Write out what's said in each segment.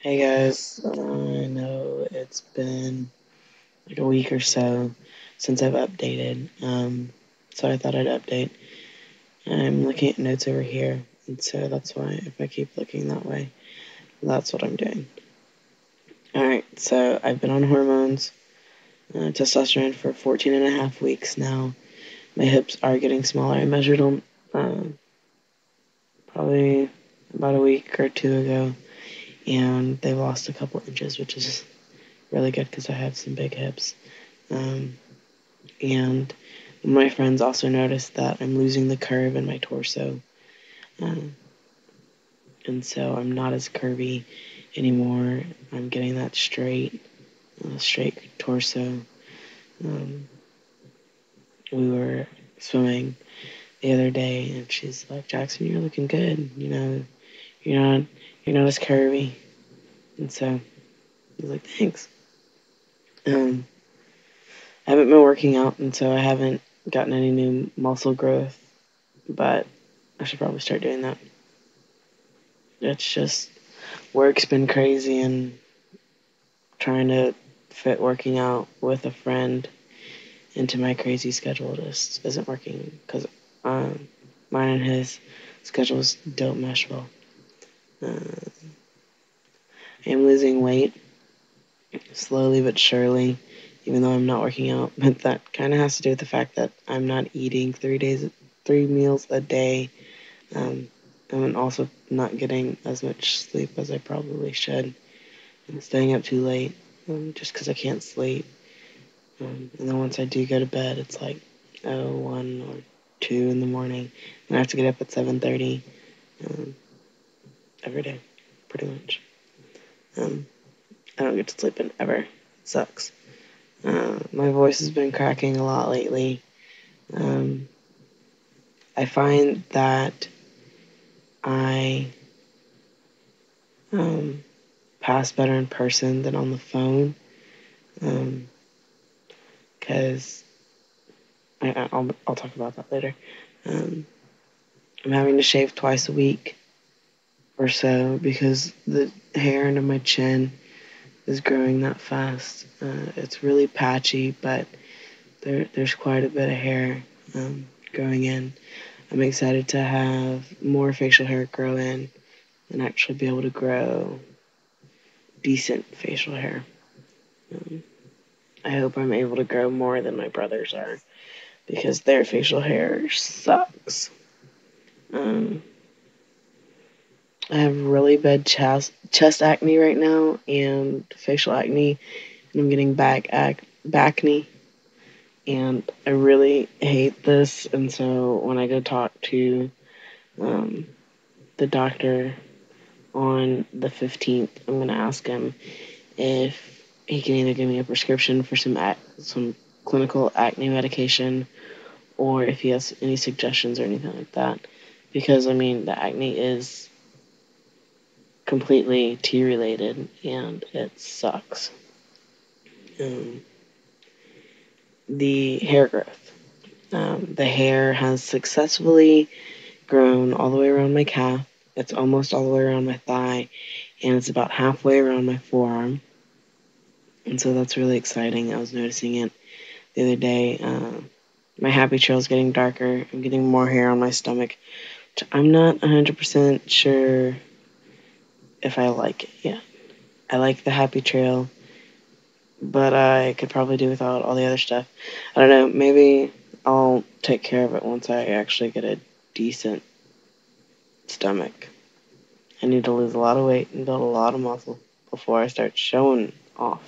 Hey guys, I know it's been like a week or so since I've updated, so I thought I'd update. I'm looking at notes over here, and so that's why if I keep looking that way, that's what I'm doing. Alright, so I've been on hormones, testosterone for 14 and a half weeks now. My hips are getting smaller. I measured them probably about a week or two ago, and they've lost a couple inches, which is really good because I have some big hips. Um, and my friends also noticed that I'm losing the curve in my torso, um, and so I'm not as curvy anymore. I'm getting that straight torso. Um, we were swimming the other day, and she's like, "Jackson, you're looking good. You're not you're not as curvy." And so I was like, "Thanks." Um, I haven't been working out, and so I haven't gotten any new muscle growth, but I should probably start doing that. It's just work's been crazy, and trying to fit working out with a friend into my crazy schedule just isn't working because mine and his schedules don't mesh well. Uh, I'm losing weight slowly but surely, even though I'm not working out. But that kind of has to do with the fact that I'm not eating 3 meals a day. Um, I'm also not getting as much sleep as I probably should. I'm staying up too late just because I can't sleep. And then once I do go to bed, it's like 1 or 2 in the morning, and I have to get up at 7:30 um, every day, pretty much. Um, I don't get to sleep in ever. It sucks. My voice has been cracking a lot lately. Um, I find that I um, pass better in person than on the phone because I'll talk about that later. Um, I'm having to shave twice a week or so because the hair under my chin is growing that fast. It's really patchy, but there's quite a bit of hair growing in. I'm excited to have more facial hair grow in and actually be able to grow decent facial hair. Um, I hope I'm able to grow more than my brothers are because their facial hair sucks. Um, I have really bad chest acne right now and facial acne, and I'm getting backne, and I really hate this. And so when I go talk to um, the doctor on the 15th, I'm gonna ask him if he can either give me a prescription for some clinical acne medication, or if he has any suggestions or anything like that. Because I mean, the acne is completely tea related, and it sucks. Um, the hair growth. The hair has successfully grown all the way around my calf. It's almost all the way around my thigh, and it's about halfway around my forearm. And so that's really exciting. I was noticing it the other day. My happy trail is getting darker. I'm getting more hair on my stomach, which I'm not 100% sure if I like it yet. I like the happy trail, but I could probably do without all the other stuff. I don't know. Maybe I'll take care of it once I actually get a decent stomach. I need to lose a lot of weight and build a lot of muscle before I start showing off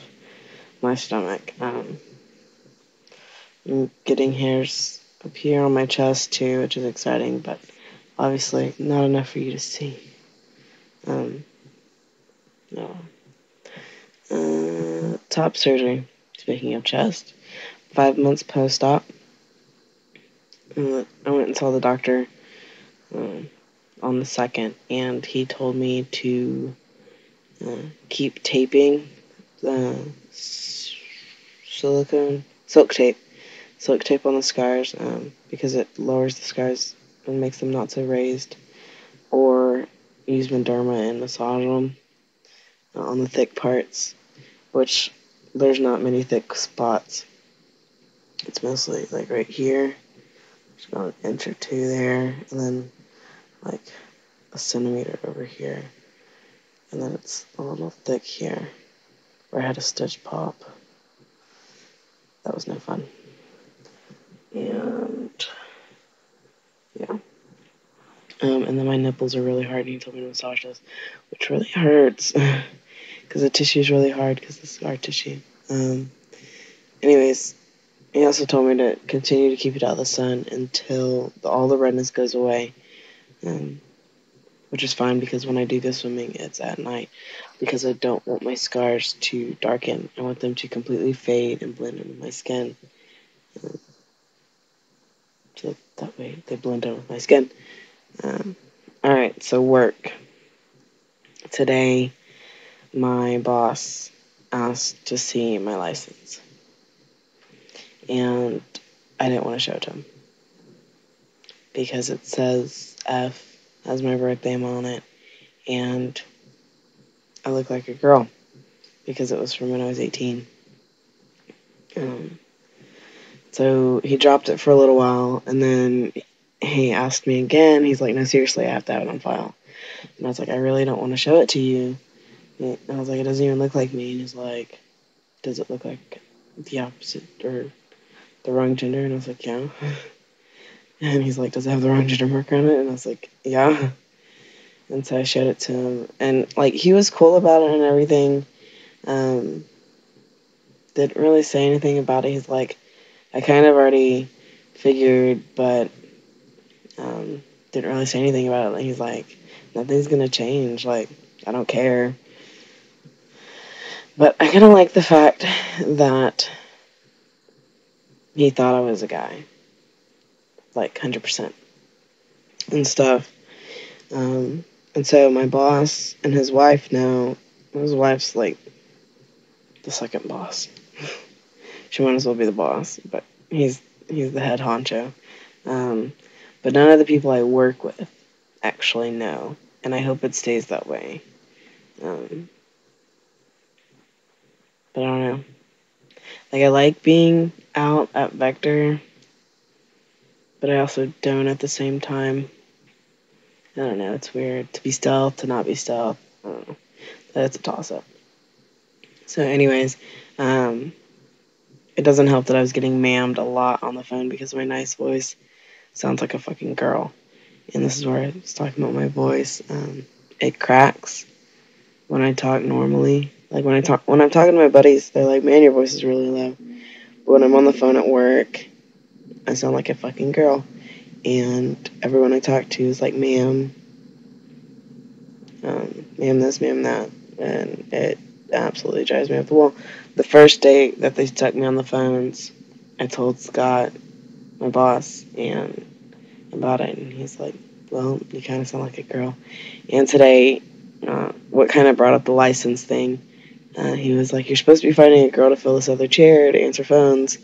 my stomach. I'm getting hairs up here on my chest too, which is exciting, but obviously not enough for you to see. Um, no. Top surgery. Speaking of chest, 5 months post-op. I went and saw the doctor um, on the 2nd, and he told me to keep taping the silk tape on the scars because it lowers the scars and makes them not so raised, or use Mederma and massage them. on the thick parts, which there's not many thick spots. It's mostly like right here, there's about an inch or two there, and then like a centimeter over here, and then it's a little thick here where I had a stitch pop. That was no fun. And yeah. And then my nipples are really hard, and he told me to massage this, which really hurts because the tissue is really hard because the scar tissue. Anyways, he also told me to continue to keep it out of the sun until all the redness goes away, which is fine because when I do go swimming, it's at night because I don't want my scars to darken. I want them to completely fade and blend into my skin. So that way they blend in with my skin. Alright, so work. Today, my boss asked to see my license. And I didn't want to show it to him. Because it says F, has my birthday on it, and I look like a girl. Because it was from when I was 18. So he dropped it for a little while, and then he asked me again. He's like, no, seriously, I have to have it on file. And I was like, I really don't want to show it to you. And I was like, it doesn't even look like me. And he's like, does it look like the opposite or the wrong gender? And I was like, yeah. And he's like, does it have the wrong gender marker on it? And I was like, yeah. And so I showed it to him. And, like, he was cool about it and everything. Didn't really say anything about it. He's like, I kind of already figured, but didn't really say anything about it. And he's like, nothing's going to change. Like, I don't care. But I kind of like the fact that he thought I was a guy. Like, 100%. And stuff. And so my boss and his wife know. His wife's like the second boss. She might as well be the boss, but he's the head honcho. But none of the people I work with actually know, and I hope it stays that way. But I don't know. Like, I like being out at Vector, but I also don't at the same time. I don't know. It's weird to be stealth, to not be stealth. I don't know. That's a toss-up. So, anyways, it doesn't help that I was getting ma'amed a lot on the phone because my nice voice sounds like a fucking girl. And this is where I was talking about my voice. It cracks when I talk normally. Like when I'm talking to my buddies, they're like, "Man, your voice is really low." But when I'm on the phone at work, I sound like a fucking girl. And everyone I talk to is like, "Ma'am, ma'am this, ma'am that," and it absolutely drives me up the wall. The first day that they stuck me on the phones, I told Scott, my boss, and about it, and he's like, well, you kind of sound like a girl. And today, what kind of brought up the license thing, he was like, you're supposed to be finding a girl to fill this other chair to answer phones,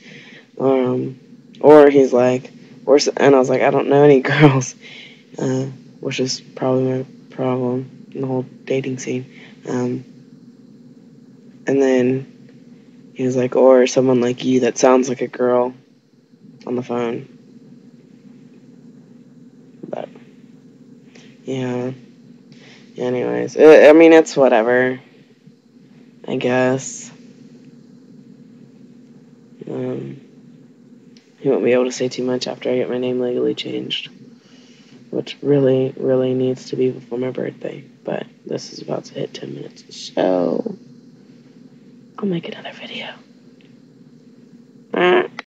or he's like, and I was like, I don't know any girls, which is probably my problem in the whole dating scene. And then he was like, or someone like you that sounds like a girl on the phone. But yeah. Anyways, I mean, it's whatever, I guess. He won't be able to say too much after I get my name legally changed, which really, really needs to be before my birthday. But this is about to hit 10 minutes, so I'll make another video.